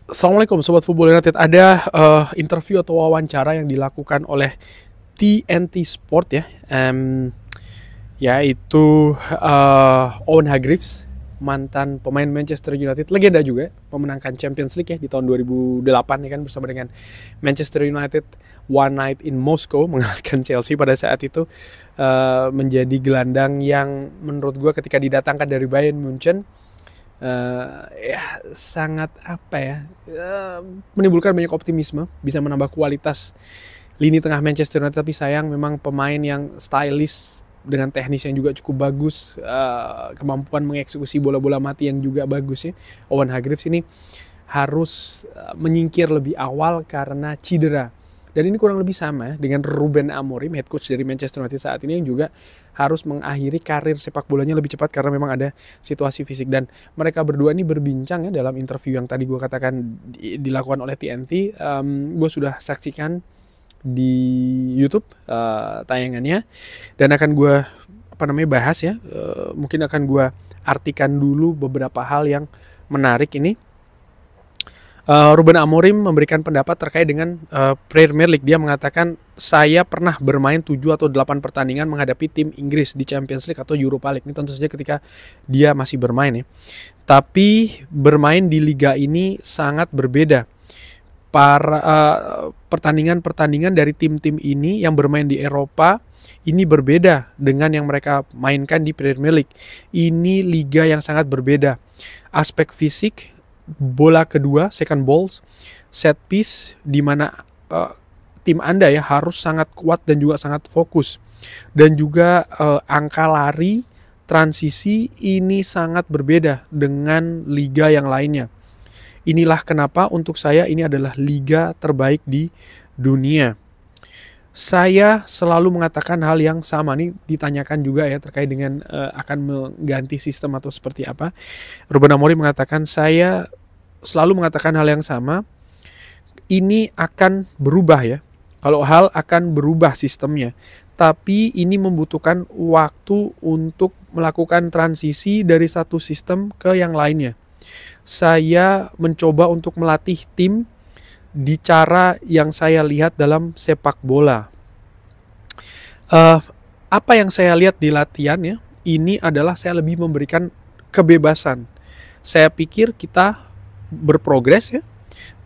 Assalamualaikum Sobat Football United. Ada interview atau wawancara yang dilakukan oleh TNT Sport ya, yaitu Owen Hargreaves, mantan pemain Manchester United, legenda juga, memenangkan Champions League ya di tahun 2008 ya kan, bersama dengan Manchester United. One Night in Moscow mengalahkan Chelsea pada saat itu, menjadi gelandang yang menurut gue ketika didatangkan dari Bayern Munchen, ya sangat menimbulkan banyak optimisme, bisa menambah kualitas lini tengah Manchester United. Tapi sayang memang pemain yang stylish dengan teknis yang juga cukup bagus, kemampuan mengeksekusi bola-bola mati yang juga bagus ya, Owen Hargreaves ini harus menyingkir lebih awal karena cedera. Dan ini kurang lebih sama dengan Ruben Amorim, head coach dari Manchester United saat ini, yang juga harus mengakhiri karir sepak bolanya lebih cepat karena memang ada situasi fisik. Dan mereka berdua ini berbincang ya dalam interview yang tadi gue katakan dilakukan oleh TNT. Gue sudah saksikan di YouTube tayangannya, dan akan gue bahas ya. Mungkin akan gue artikan dulu beberapa hal yang menarik ini. Ruben Amorim memberikan pendapat terkait dengan Premier League. Dia mengatakan, saya pernah bermain 7 atau 8 pertandingan menghadapi tim Inggris di Champions League atau Europa League. Ini tentu saja ketika dia masih bermain ya. Tapi bermain di liga ini sangat berbeda. Pertandingan-pertandingan dari tim-tim ini yang bermain di Eropa ini berbeda dengan yang mereka mainkan di Premier League. Ini liga yang sangat berbeda. Aspek fisik, bola kedua, second balls, set piece, di mana tim Anda ya harus sangat kuat dan juga sangat fokus. Dan juga angka lari, transisi ini sangat berbeda dengan liga yang lainnya. Inilah kenapa untuk saya ini adalah liga terbaik di dunia. Saya selalu mengatakan hal yang sama. Nih ditanyakan juga ya terkait dengan akan mengganti sistem atau seperti apa. Ruben Amorim mengatakan, saya selalu mengatakan hal yang sama. Ini akan berubah ya. Kalau hal akan berubah sistemnya. Tapi ini membutuhkan waktu untuk melakukan transisi dari satu sistem ke yang lainnya. Saya mencoba untuk melatih tim di cara yang saya lihat dalam sepak bola. Apa yang saya lihat di latihan ya, ini adalah saya lebih memberikan kebebasan. Saya pikir kita berprogres ya,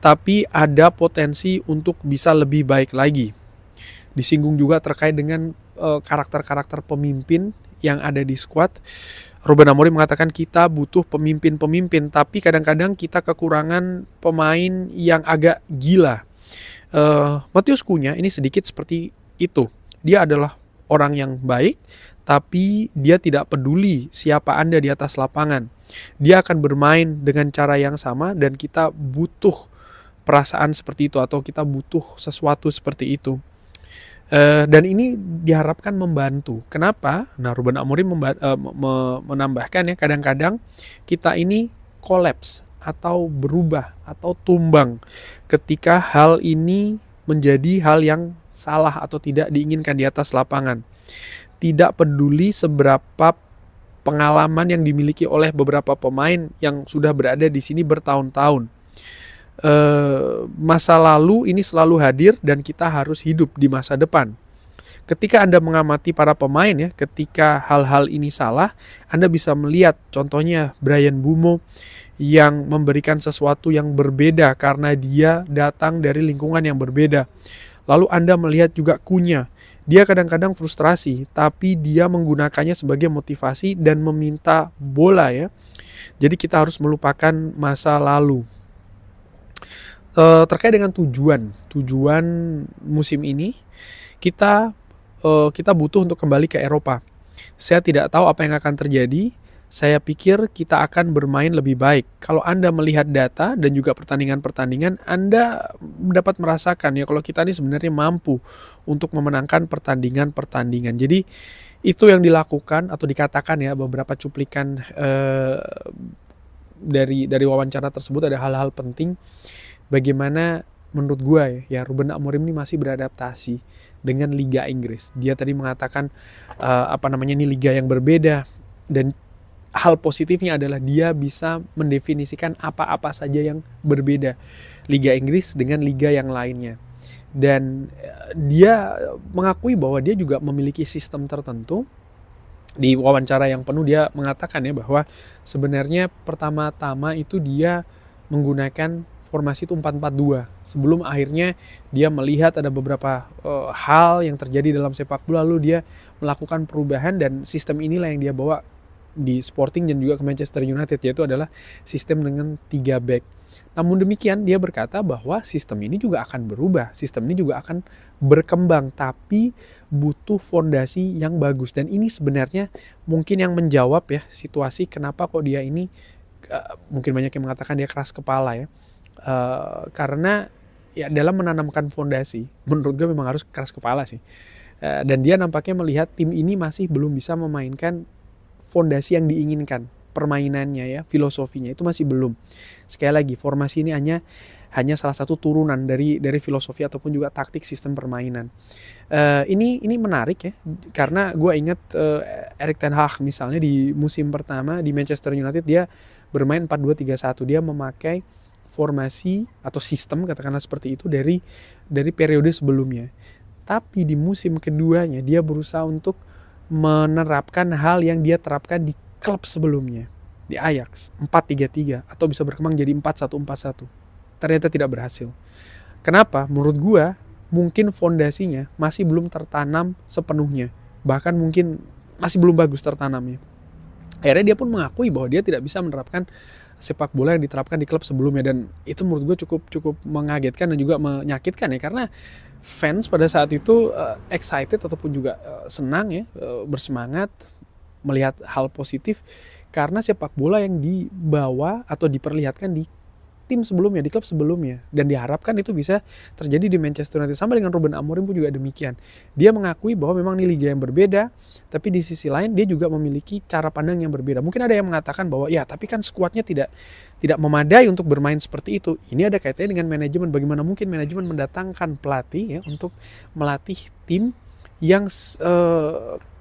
tapi ada potensi untuk bisa lebih baik lagi. Disinggung juga terkait dengan karakter-karakter pemimpin yang ada di squad. Ruben Amorim mengatakan kita butuh pemimpin-pemimpin, tapi kadang-kadang kita kekurangan pemain yang agak gila. Matheus Cunha ini sedikit seperti itu. Dia adalah orang yang baik, tapi dia tidak peduli siapa Anda di atas lapangan. Dia akan bermain dengan cara yang sama, dan kita butuh perasaan seperti itu, atau kita butuh sesuatu seperti itu. Dan ini diharapkan membantu. Kenapa? Nah, Ruben Amorim menambahkan ya, kadang-kadang kita ini kolaps atau berubah atau tumbang ketika hal ini menjadi hal yang salah atau tidak diinginkan di atas lapangan. Tidak peduli seberapa pengalaman yang dimiliki oleh beberapa pemain yang sudah berada di sini bertahun-tahun. Masa lalu ini selalu hadir, dan kita harus hidup di masa depan. Ketika Anda mengamati para pemain ya, ketika hal-hal ini salah, Anda bisa melihat contohnya Bryan Mbeumo yang memberikan sesuatu yang berbeda karena dia datang dari lingkungan yang berbeda. Lalu Anda melihat juga Cunha, dia kadang-kadang frustrasi, tapi dia menggunakannya sebagai motivasi dan meminta bola ya. Jadi kita harus melupakan masa lalu. Terkait dengan tujuan musim ini, kita butuh untuk kembali ke Eropa. Saya tidak tahu apa yang akan terjadi. Saya pikir kita akan bermain lebih baik. Kalau Anda melihat data dan juga pertandingan-pertandingan, Anda dapat merasakan ya kalau kita ini sebenarnya mampu untuk memenangkan pertandingan-pertandingan. Jadi itu yang dilakukan atau dikatakan ya, beberapa cuplikan dari wawancara tersebut ada hal-hal penting. Bagaimana menurut gue ya Ruben Amorim ini masih beradaptasi dengan Liga Inggris. Dia tadi mengatakan ini liga yang berbeda, dan hal positifnya adalah dia bisa mendefinisikan apa-apa saja yang berbeda Liga Inggris dengan liga yang lainnya. Dan dia mengakui bahwa dia juga memiliki sistem tertentu. Di wawancara yang penuh dia mengatakan ya bahwa sebenarnya pertama-tama itu dia menggunakan formasi itu 4-4-2 sebelum akhirnya dia melihat ada beberapa hal yang terjadi dalam sepak bola, lalu dia melakukan perubahan dan sistem inilah yang dia bawa di Sporting dan juga ke Manchester United, yaitu adalah sistem dengan 3 back. Namun demikian dia berkata bahwa sistem ini juga akan berubah, sistem ini juga akan berkembang, tapi butuh fondasi yang bagus. Dan ini sebenarnya mungkin yang menjawab ya situasi kenapa kok dia ini mungkin banyak yang mengatakan dia keras kepala ya, karena ya dalam menanamkan fondasi menurut gue memang harus keras kepala sih. Dan dia nampaknya melihat tim ini masih belum bisa memainkan fondasi yang diinginkan, permainannya ya, filosofinya itu masih belum. Sekali lagi, formasi ini hanya salah satu turunan dari filosofi ataupun juga taktik sistem permainan. Ini menarik ya, karena gue ingat Erik ten Hag misalnya di musim pertama di Manchester United dia bermain 4-2-3-1, dia memakai formasi atau sistem katakanlah seperti itu dari periode sebelumnya. Tapi di musim keduanya dia berusaha untuk menerapkan hal yang dia terapkan di klub sebelumnya, di Ajax 4-3-3 atau bisa berkembang jadi 4-1-4-1. Ternyata tidak berhasil. Kenapa? Menurut gua mungkin fondasinya masih belum tertanam sepenuhnya, bahkan mungkin masih belum bagus tertanamnya. Akhirnya dia pun mengakui bahwa dia tidak bisa menerapkan sepak bola yang diterapkan di klub sebelumnya, dan itu menurut gue cukup mengagetkan dan juga menyakitkan ya, karena fans pada saat itu excited ataupun juga senang ya, bersemangat melihat hal positif karena sepak bola yang dibawa atau diperlihatkan di tim sebelumnya, di klub sebelumnya, dan diharapkan itu bisa terjadi di Manchester United. Sama dengan Ruben Amorim pun juga demikian. Dia mengakui bahwa memang ini liga yang berbeda, tapi di sisi lain dia juga memiliki cara pandang yang berbeda. Mungkin ada yang mengatakan bahwa ya tapi kan skuadnya tidak memadai untuk bermain seperti itu. Ini ada kaitannya dengan manajemen. Bagaimana mungkin manajemen mendatangkan pelatih ya untuk melatih tim yang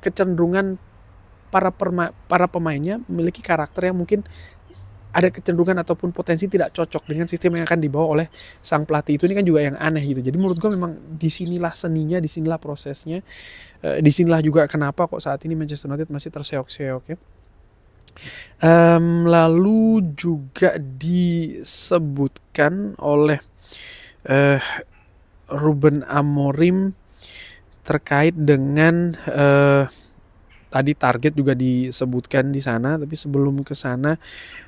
kecenderungan para pemainnya memiliki karakter yang mungkin ada kecenderungan ataupun potensi tidak cocok dengan sistem yang akan dibawa oleh sang pelatih itu. Ini kan juga yang aneh gitu. Jadi menurut gue memang disinilah seninya, disinilah prosesnya, disinilah juga kenapa kok saat ini Manchester United masih terseok-seok ya. Lalu juga disebutkan oleh Ruben Amorim terkait dengan tadi target juga disebutkan di sana, tapi sebelum ke sana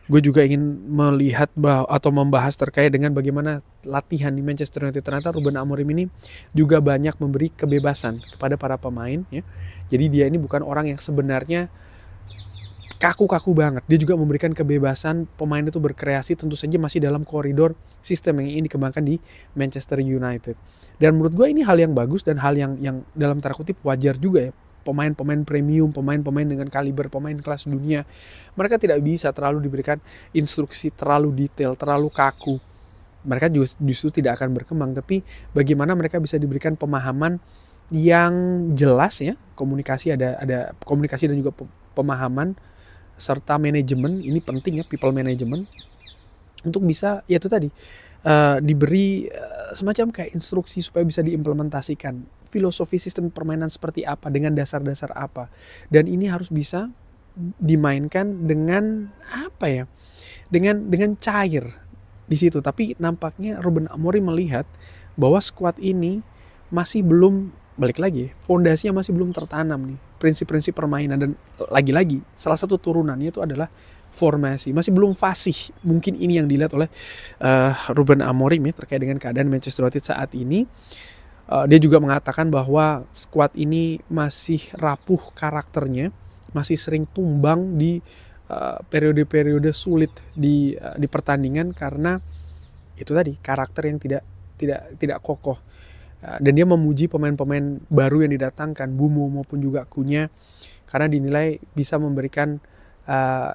gue juga ingin melihat atau membahas terkait dengan bagaimana latihan di Manchester United. Ternyata Ruben Amorim ini juga banyak memberi kebebasan kepada para pemain ya. Jadi dia ini bukan orang yang sebenarnya kaku-kaku banget. Dia juga memberikan kebebasan pemain itu berkreasi, tentu saja masih dalam koridor sistem yang ingin dikembangkan di Manchester United. Dan menurut gue ini hal yang bagus dan hal yang dalam tanda kutip wajar juga ya. Pemain-pemain premium, pemain-pemain dengan kaliber pemain kelas dunia, mereka tidak bisa terlalu diberikan instruksi terlalu detail, terlalu kaku. Mereka justru tidak akan berkembang, tapi bagaimana mereka bisa diberikan pemahaman yang jelas ya, komunikasi ada komunikasi dan juga pemahaman serta manajemen, ini penting ya, people management, untuk bisa ya itu tadi diberi semacam kayak instruksi supaya bisa diimplementasikan filosofi sistem permainan seperti apa dengan dasar-dasar apa, dan ini harus bisa dimainkan dengan apa ya, dengan cair di situ. Tapi nampaknya Ruben Amorim melihat bahwa skuad ini masih belum, balik lagi fondasinya masih belum tertanam nih prinsip-prinsip permainan, dan lagi-lagi salah satu turunannya itu adalah formasi, masih belum fasih. Mungkin ini yang dilihat oleh Ruben Amorim ya terkait dengan keadaan Manchester United saat ini. Dia juga mengatakan bahwa skuad ini masih rapuh karakternya, masih sering tumbang di periode-periode sulit di pertandingan karena itu tadi karakter yang tidak kokoh. Dan dia memuji pemain-pemain baru yang didatangkan, Bumo maupun juga Cunha, karena dinilai bisa memberikan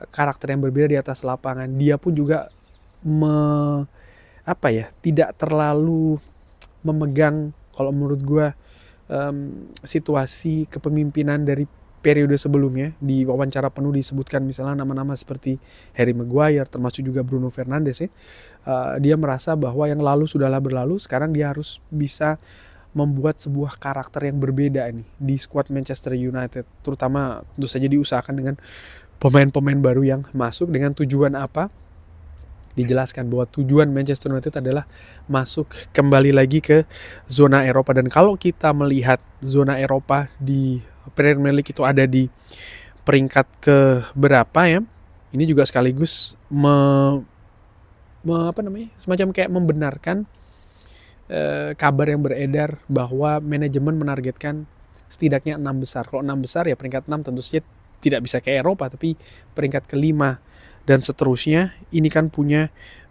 karakter yang berbeda di atas lapangan. Dia pun juga tidak terlalu memegang, kalau menurut gue, situasi kepemimpinan dari periode sebelumnya di wawancara penuh disebutkan misalnya nama-nama seperti Harry Maguire, termasuk juga Bruno Fernandes ya. Dia merasa bahwa yang lalu sudahlah berlalu, sekarang dia harus bisa membuat sebuah karakter yang berbeda nih di skuad Manchester United, terutama tentu saja diusahakan dengan pemain-pemain baru yang masuk. Dengan tujuan apa? Dijelaskan bahwa tujuan Manchester United adalah masuk kembali lagi ke zona Eropa. Dan kalau kita melihat zona Eropa di Premier League itu ada di peringkat ke berapa ya, ini juga sekaligus semacam kayak membenarkan kabar yang beredar bahwa manajemen menargetkan setidaknya 6 besar. Kalau 6 besar ya peringkat 6 tentu saja tidak bisa ke Eropa, tapi peringkat ke-5 dan seterusnya ini kan punya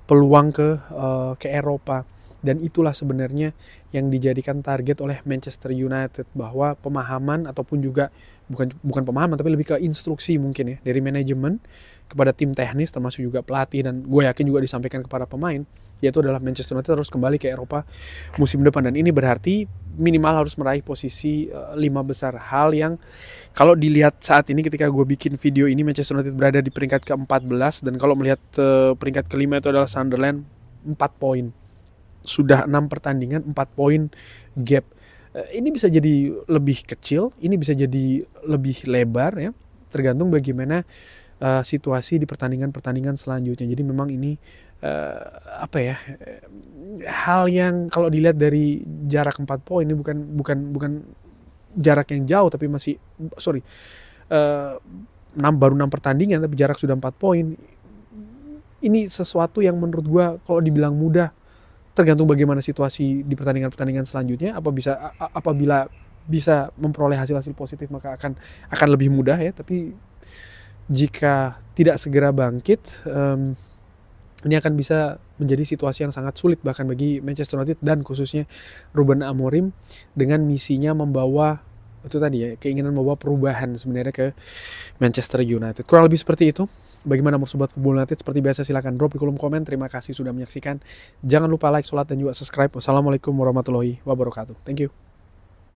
peluang ke Eropa. Dan itulah sebenarnya yang dijadikan target oleh Manchester United, bahwa pemahaman ataupun juga bukan pemahaman tapi lebih ke instruksi mungkin ya dari manajemen kepada tim teknis termasuk juga pelatih, dan gue yakin juga disampaikan kepada pemain, yaitu adalah Manchester United harus kembali ke Eropa musim depan. Dan ini berarti minimal harus meraih posisi 5 besar. Hal yang kalau dilihat saat ini ketika gue bikin video ini, Manchester United berada di peringkat ke-14, dan kalau melihat peringkat ke-5 itu adalah Sunderland 4 poin. Sudah 6 pertandingan 4 poin gap. Ini bisa jadi lebih kecil, ini bisa jadi lebih lebar ya, tergantung bagaimana situasi di pertandingan-pertandingan selanjutnya. Jadi memang ini hal yang kalau dilihat dari jarak 4 poin ini bukan jarak yang jauh, tapi baru 6 pertandingan tapi jarak sudah 4 poin. Ini sesuatu yang menurut gue kalau dibilang mudah, tergantung bagaimana situasi di pertandingan-pertandingan selanjutnya. Apabila bisa memperoleh hasil-hasil positif maka akan lebih mudah ya. Tapi jika tidak segera bangkit, ini akan bisa menjadi situasi yang sangat sulit bahkan bagi Manchester United dan khususnya Ruben Amorim dengan misinya membawa itu tadi ya, keinginan membawa perubahan sebenarnya ke Manchester United. Kurang lebih seperti itu. Bagaimana menurut Sobat Football United? Seperti biasa silahkan drop di kolom komen. Terima kasih sudah menyaksikan. Jangan lupa like, sholat, dan juga subscribe. Wassalamualaikum warahmatullahi wabarakatuh. Thank you.